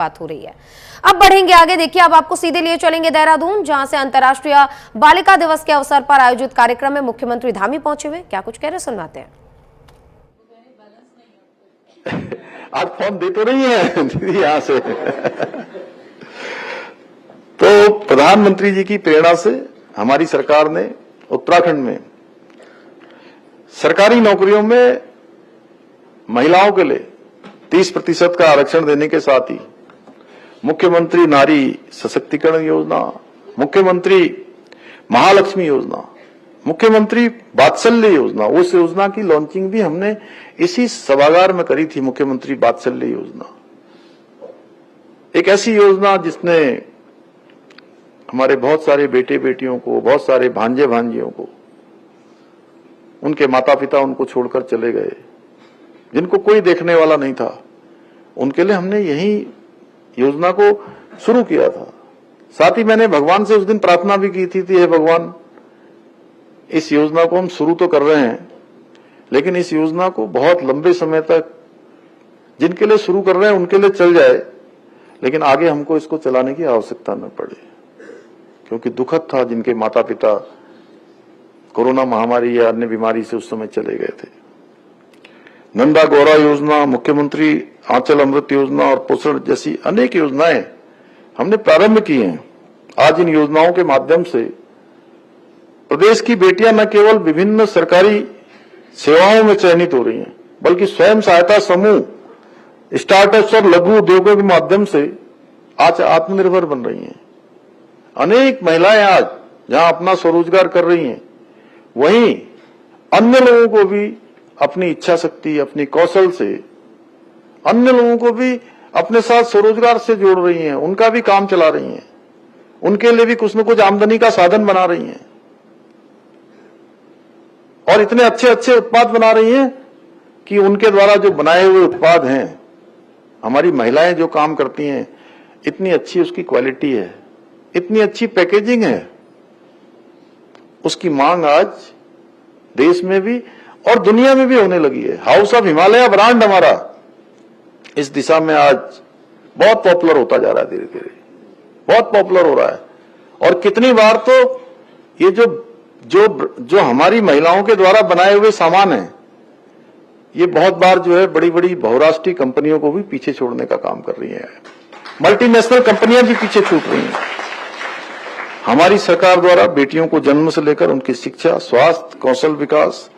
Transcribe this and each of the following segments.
बात हो रही है। अब बढ़ेंगे आगे। देखिए, अब आपको सीधे लिए चलेंगे देहरादून, जहां से अंतर्राष्ट्रीय बालिका दिवस के अवसर पर आयोजित कार्यक्रम में मुख्यमंत्री धामी पहुंचे हुए क्या कुछ कह रहे सुनवाते हैं। आज फोन दे तो रही है दीदी यहां से तो प्रधानमंत्री जी की प्रेरणा से हमारी सरकार ने उत्तराखंड में सरकारी नौकरियों में महिलाओं के लिए 30% का आरक्षण देने के साथ ही मुख्यमंत्री नारी सशक्तिकरण योजना, मुख्यमंत्री महालक्ष्मी योजना, मुख्यमंत्री वात्सल्य योजना, उस योजना की लॉन्चिंग भी हमने इसी सभागार में करी थी। मुख्यमंत्री वात्सल्य योजना एक ऐसी योजना जिसने हमारे बहुत सारे बेटे बेटियों को, बहुत सारे भांजे भांजियों को, उनके माता पिता उनको छोड़कर चले गए, जिनको कोई देखने वाला नहीं था, उनके लिए हमने यही योजना को शुरू किया था। साथ ही मैंने भगवान से उस दिन प्रार्थना भी की थी, हे भगवान, इस योजना को हम शुरू तो कर रहे हैं, लेकिन इस योजना को बहुत लंबे समय तक जिनके लिए शुरू कर रहे हैं उनके लिए चल जाए, लेकिन आगे हमको इसको चलाने की आवश्यकता न पड़े, क्योंकि दुखद था जिनके माता पिता कोरोना महामारी या अन्य बीमारी से उस समय चले गए थे। नंदा गौरा योजना, मुख्यमंत्री आंचल अमृत योजना और पोषण जैसी अनेक योजनाएं हमने प्रारंभ की हैं। आज इन योजनाओं के माध्यम से प्रदेश की बेटियां न केवल विभिन्न सरकारी सेवाओं में चयनित हो रही हैं, बल्कि स्वयं सहायता समूह, स्टार्टअप्स और लघु उद्योगों के माध्यम से आज आत्मनिर्भर बन रही हैं। अनेक महिलाएं आज जहां अपना स्वरोजगार कर रही हैं, वहीं अन्य लोगों को भी अपनी इच्छा शक्ति, अपनी कौशल से अन्य लोगों को भी अपने साथ स्वरोजगार से जोड़ रही हैं, उनका भी काम चला रही हैं, उनके लिए भी कुछ न कुछ आमदनी का साधन बना रही हैं और इतने अच्छे अच्छे उत्पाद बना रही हैं कि उनके द्वारा जो बनाए हुए उत्पाद हैं, हमारी महिलाएं जो काम करती हैं, इतनी अच्छी उसकी क्वालिटी है, इतनी अच्छी पैकेजिंग है, उसकी मांग आज देश में भी और दुनिया में भी होने लगी है। हाउस ऑफ हिमालय ब्रांड हमारा इस दिशा में आज बहुत पॉपुलर होता जा रहा है, धीरे धीरे बहुत पॉपुलर हो रहा है। और कितनी बार तो ये जो हमारी महिलाओं के द्वारा बनाए हुए सामान है, ये बहुत बार जो है बड़ी बड़ी बहुराष्ट्रीय कंपनियों को भी पीछे छोड़ने का काम कर रही है। मल्टीनेशनल कंपनियां भी पीछे छूट रही हैं। हमारी सरकार द्वारा बेटियों को जन्म से लेकर उनकी शिक्षा, स्वास्थ्य, कौशल विकास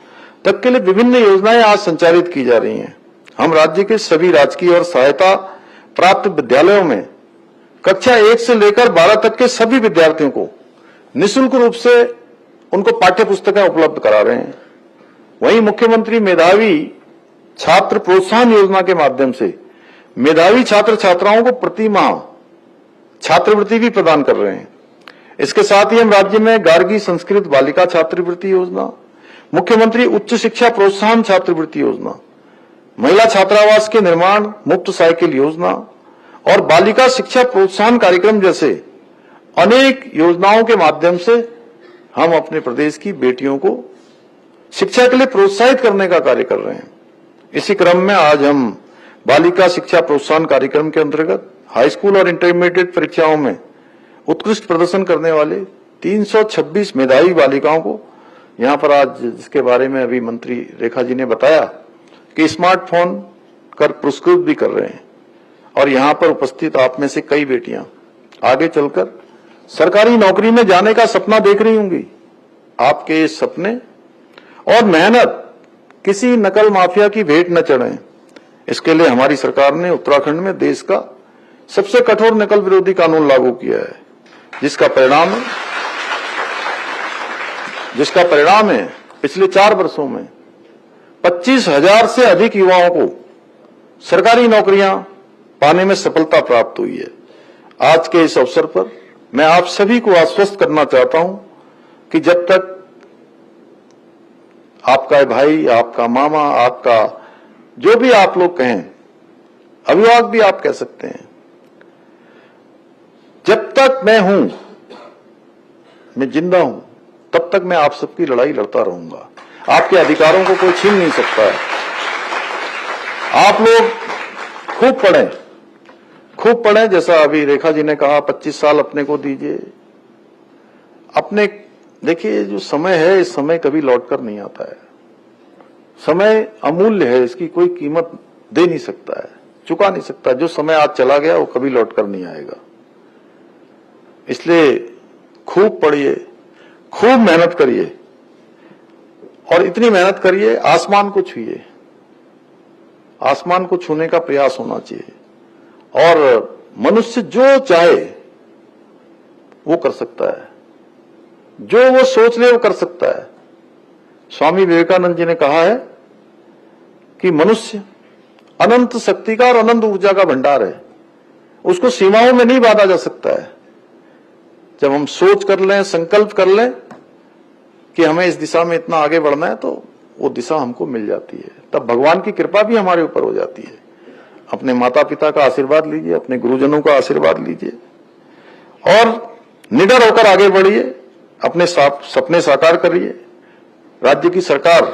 तक के लिए विभिन्न योजनाएं आज संचालित की जा रही हैं। हम राज्य के सभी राजकीय और सहायता प्राप्त विद्यालयों में कक्षा 1 से लेकर 12 तक के सभी विद्यार्थियों को निःशुल्क रूप से उनको पाठ्य पुस्तकें उपलब्ध करा रहे हैं। वहीं मुख्यमंत्री मेधावी छात्र प्रोत्साहन योजना के माध्यम से मेधावी छात्र छात्राओं को प्रति माह छात्रवृत्ति भी प्रदान कर रहे हैं। इसके साथ ही हम राज्य में गार्गी संस्कृत बालिका छात्रवृत्ति योजना, मुख्यमंत्री उच्च शिक्षा प्रोत्साहन छात्रवृत्ति योजना, महिला छात्रावास के निर्माण, मुफ्त साइकिल योजना और बालिका शिक्षा प्रोत्साहन कार्यक्रम जैसे अनेक योजनाओं के माध्यम से हम अपने प्रदेश की बेटियों को शिक्षा के लिए प्रोत्साहित करने का कार्य कर रहे हैं। इसी क्रम में आज हम बालिका शिक्षा प्रोत्साहन कार्यक्रम के अंतर्गत हाई स्कूल और इंटरमीडिएट परीक्षाओं में उत्कृष्ट प्रदर्शन करने वाले 326 मेधावी बालिकाओं को यहां पर आज, जिसके बारे में अभी मंत्री रेखा जी ने बताया कि स्मार्टफोन कर पुरस्कृत भी कर रहे हैं। और यहां पर उपस्थित आप में से कई बेटियां आगे चलकर सरकारी नौकरी में जाने का सपना देख रही होंगी। आपके ये सपने और मेहनत किसी नकल माफिया की भेंट न चढ़े, इसके लिए हमारी सरकार ने उत्तराखंड में देश का सबसे कठोर नकल विरोधी कानून लागू किया है, जिसका परिणाम है पिछले 4 वर्षों में 25,000 से अधिक युवाओं को सरकारी नौकरियां पाने में सफलता प्राप्त हुई है। आज के इस अवसर पर मैं आप सभी को आश्वस्त करना चाहता हूं कि जब तक आपका भाई, आपका मामा, आपका जो भी आप लोग कहें, अभिभावक भी आप कह सकते हैं, जब तक मैं हूं, मैं जिंदा हूं, तब तक मैं आप सबकी लड़ाई लड़ता रहूंगा। आपके अधिकारों को कोई छीन नहीं सकता है। आप लोग खूब पढ़ें, खूब पढ़ें, जैसा अभी रेखा जी ने कहा 25 साल अपने को दीजिए। अपने देखिए जो समय है, इस समय कभी लौट कर नहीं आता है। समय अमूल्य है, इसकी कोई कीमत दे नहीं सकता है, चुका नहीं सकता। जो समय आज चला गया वो कभी लौट कर नहीं आएगा। इसलिए खूब पढ़िए, खूब मेहनत करिए, और इतनी मेहनत करिए आसमान को छूइए। आसमान को छूने का प्रयास होना चाहिए, और मनुष्य जो चाहे वो कर सकता है, जो वो सोच ले वो कर सकता है। स्वामी विवेकानंद जी ने कहा है कि मनुष्य अनंत शक्ति का और अनंत ऊर्जा का भंडार है, उसको सीमाओं में नहीं बांधा जा सकता है। जब हम सोच कर लें, संकल्प कर लें कि हमें इस दिशा में इतना आगे बढ़ना है, तो वो दिशा हमको मिल जाती है। तब भगवान की कृपा भी हमारे ऊपर हो जाती है। अपने माता पिता का आशीर्वाद लीजिए, अपने गुरुजनों का आशीर्वाद लीजिए, और निडर होकर आगे बढ़िए, अपने सपने साकार करिए। राज्य की सरकार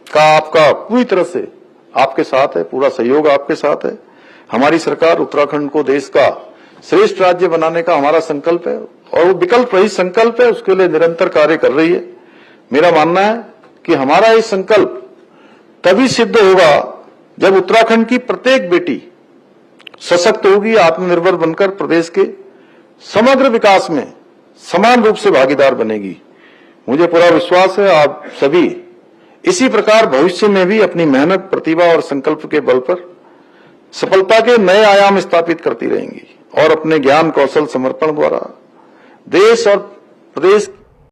का आपका पूरी तरह से आपके साथ है, पूरा सहयोग आपके साथ है। हमारी सरकार उत्तराखंड को देश का श्रेष्ठ राज्य बनाने का हमारा संकल्प है, और वो विकल्प रहित संकल्प है, उसके लिए निरंतर कार्य कर रही है। मेरा मानना है कि हमारा ये संकल्प तभी सिद्ध होगा जब उत्तराखंड की प्रत्येक बेटी सशक्त होगी, आत्मनिर्भर बनकर प्रदेश के समग्र विकास में समान रूप से भागीदार बनेगी। मुझे पूरा विश्वास है आप सभी इसी प्रकार भविष्य में भी अपनी मेहनत, प्रतिभा और संकल्प के बल पर सफलता के नए आयाम स्थापित करती रहेंगी, और अपने ज्ञान, कौशल, समर्पण द्वारा देश और प्रदेश